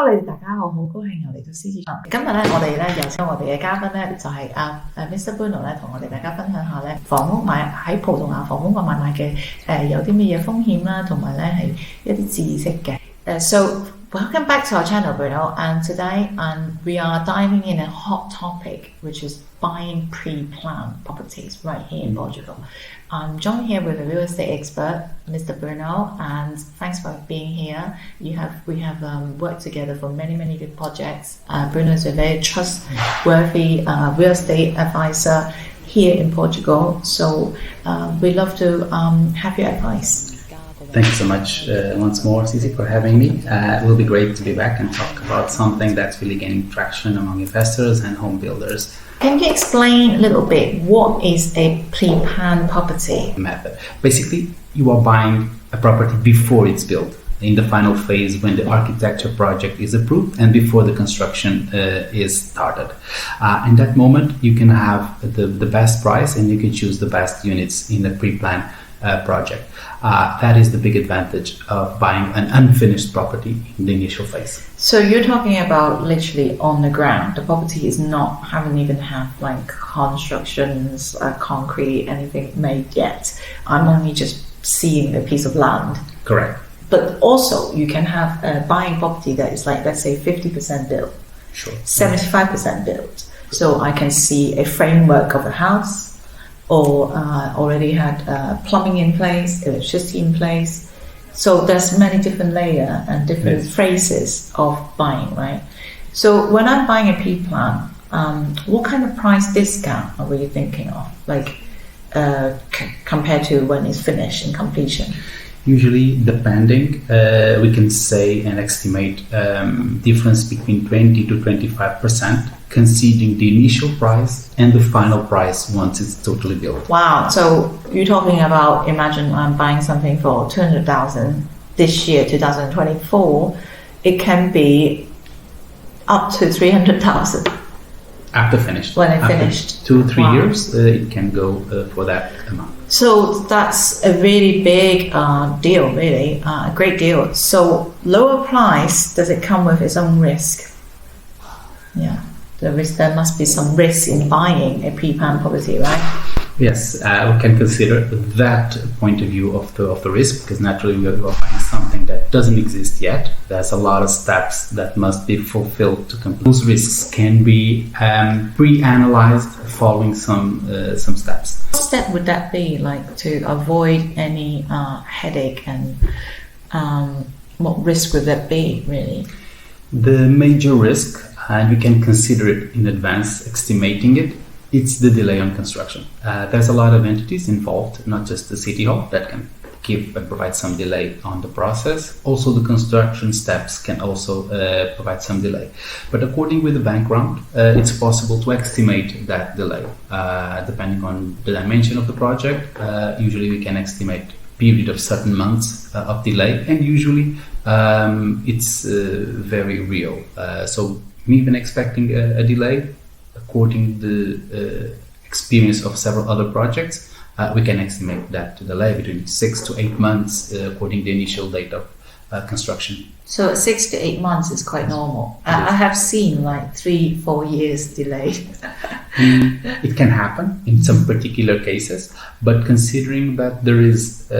Hello， 你哋大家好，好高興又嚟到獅子場。今日咧，我哋咧有請我哋嘅嘉賓咧，就係Mr. Bruno 咧，同我哋大家分享下咧房屋買喺葡萄牙房屋嘅買賣嘅有啲咩嘢風險啦，同埋咧係一啲知識嘅。So welcome back to our channel, Bruno. And today we are diving in a hot topic, which is buying pre-planned properties right here in Portugal. I'm joined here with a real estate expert, Mr. Bruno, and thanks for being here. We have worked together for many good projects. Bruno is a very trustworthy real estate advisor here in Portugal, so we'd love to have your advice. Thank you so much once more, Cici, for having me. It will be great to be back and talk about something that's really gaining traction among investors and home builders. Can you explain a little bit what is a pre-planned property? Method. Basically, you are buying a property before it's built, in the final phase when the architecture project is approved and before the construction is started. In that moment, you can have the best price and you can choose the best units in the pre-planned project. That is the big advantage of buying an unfinished property in the initial phase. So you're talking about literally on the ground. The property is haven't even have like constructions, concrete, anything made yet. I'm only just seeing a piece of land. Correct. But also you can have a buying property that is like, let's say 50% built, sure, 75% built. So I can see a framework of a house, or already had plumbing in place, electricity in place. So there's many different layers and different phases of buying, right? So when I'm buying a P-plan, what kind of price discount are we thinking of, like compared to when it's finished in completion? Usually, depending, we can say and estimate difference between 20 to 25%, considering the initial price and the final price once it's totally built. Wow! So you're talking about, imagine I'm buying something for 200,000 this year, 2024. It can be up to 300,000. After finished. When it's finished. 2-3 years, it can go for that amount. So that's a really big deal, really, a great deal. So lower price, does it come with its own risk? Yeah, there must be some risk in buying a pre-planned property, right? Yes, we can consider that point of view of the risk, because naturally we are buying something that doesn't exist yet. There's a lot of steps that must be fulfilled to complete. Those risks can be pre-analyzed following some steps. What step would that be, like to avoid any headache, and what risk would that be, really? The major risk, and we can consider it in advance, estimating it, it's the delay on construction. There's a lot of entities involved, not just the City Hall, that can give and provide some delay on the process. Also, the construction steps can also provide some delay. But according with the background, it's possible to estimate that delay. Depending on the dimension of the project, usually we can estimate a period of certain months of delay, and usually it's very real. So even expecting a delay, according to the experience of several other projects, we can estimate that delay between 6 to 8 months according to the initial date of construction. So 6 to 8 months is quite normal. I have seen like 3-4 years delayed. It can happen in some particular cases, but considering that there is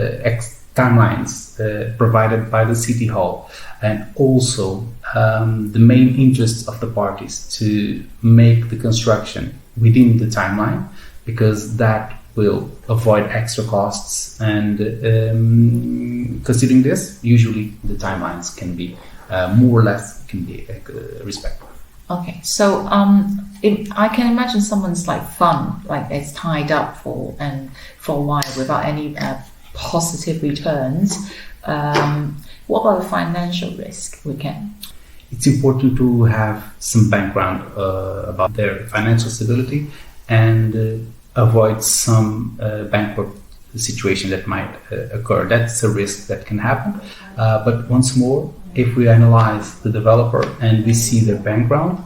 timelines provided by the City Hall, and also the main interest of the parties to make the construction within the timeline, because that will avoid extra costs, and considering this, usually the timelines can be more or less can be respected. Okay, so I can imagine someone's like fund, like it's tied up for a while without any positive returns. What about the financial risk? It's important to have some background about their financial stability, and avoid some bankrupt situation that might occur. That's a risk that can happen. But once more, if we analyze the developer and we see their background,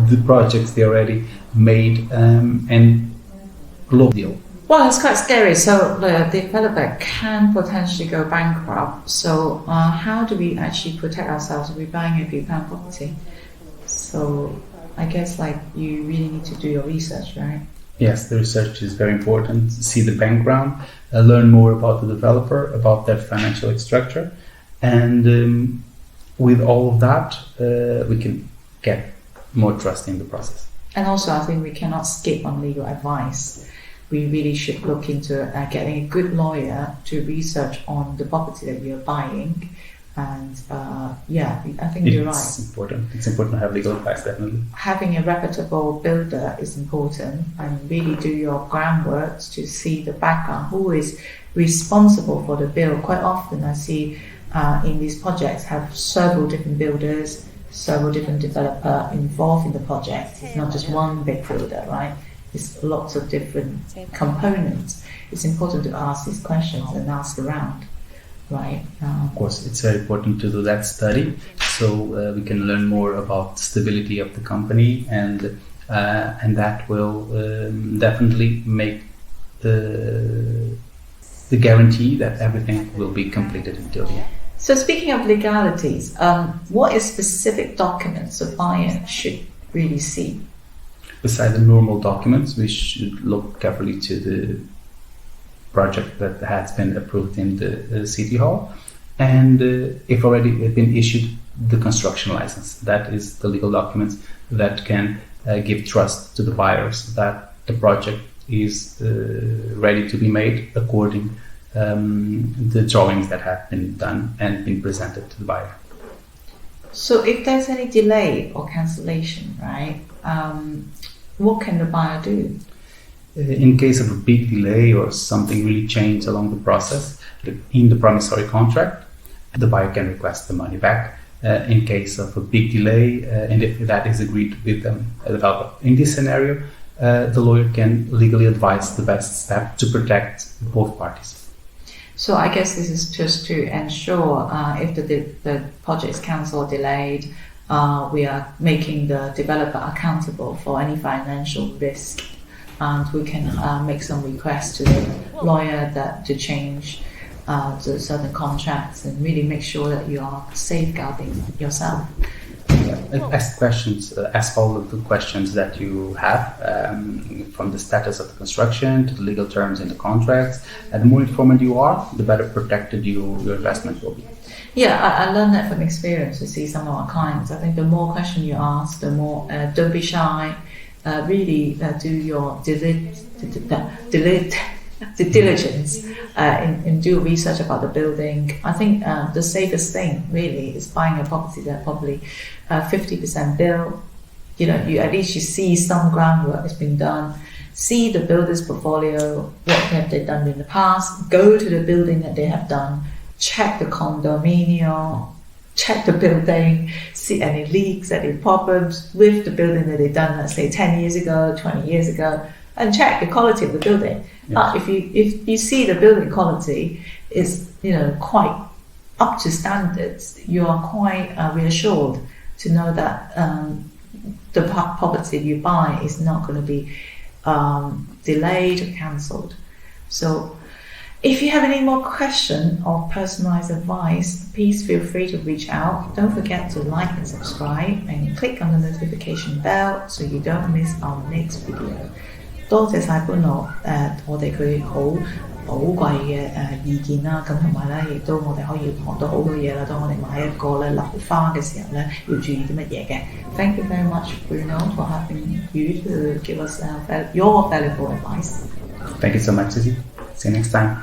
the projects they already made, and low deal. Well, it's quite scary. So the developer can potentially go bankrupt. So how do we actually protect ourselves if we're buying a £1 property? So I guess like you really need to do your research, right? Yes, the research is very important. See the background, learn more about the developer, about their financial structure, and with all of that, we can get more trust in the process. And also, I think we cannot skip on legal advice. We really should look into getting a good lawyer to research on the property that you're buying. And I think you're right. It's important. It's important to have legal advice, definitely. Having a reputable builder is important, and really do your groundwork to see the background, who is responsible for the build. Quite often I see in these projects have several different builders, several different developers involved in the project. It's not just one big builder, right? It's lots of different components. It's important to ask these questions and ask around, right? Of course, it's very important to do that study, so we can learn more about the stability of the company, and that will definitely make the guarantee that everything will be completed until the end. So speaking of legalities, what is specific documents a buyer should really see? Besides the normal documents, we should look carefully to the project that has been approved in the City Hall, and if already been issued the construction license. That is the legal documents that can give trust to the buyers that the project is ready to be made according the drawings that have been done and been presented to the buyer. So if there's any delay or cancellation, right, what can the buyer do? In case of a big delay or something really changed along the process, in the promissory contract, the buyer can request the money back. In case of a big delay, and if that is agreed with the developer. In this scenario, the lawyer can legally advise the best step to protect both parties. So I guess this is just to ensure if the project is cancelled or delayed, we are making the developer accountable for any financial risk, and we can make some requests to the lawyer that to change to certain contracts, and really make sure that you are safeguarding yourself. Ask questions, ask all of the questions that you have, from the status of the construction to the legal terms in the contracts. And the more informed you are, the better protected your investment will be. Yeah, I learned that from experience to see some of our clients. I think the more questions you ask, the more, don't be shy, really do your diligence and do research about the building. I think the safest thing really is buying a property that probably 50% built. You at least you see some groundwork has been done. See the builder's portfolio, what have they done in the past. Go to the building that they have done. Check the condominium. Check the building. See any leaks, any problems with the building that they've done, let's say 10 years ago, 20 years ago, and check the quality of the building. Yes. If you see the building quality is quite up to standards, you are quite reassured to know that the property you buy is not going to be delayed or cancelled. So if you have any more questions or personalized advice, please feel free to reach out. Don't forget to like and subscribe and click on the notification bell so you don't miss our next video. 多謝晒潘樂我哋佢好寶貴嘅意見啦，咁同埋咧亦都我哋可以學到好多嘢啦。當我哋買一個咧樓花嘅時候咧，要注意啲乜嘢嘅。Thank you very much, Bruno, for having you to give us your valuable advice. Thank you so much, Susie. See you next time.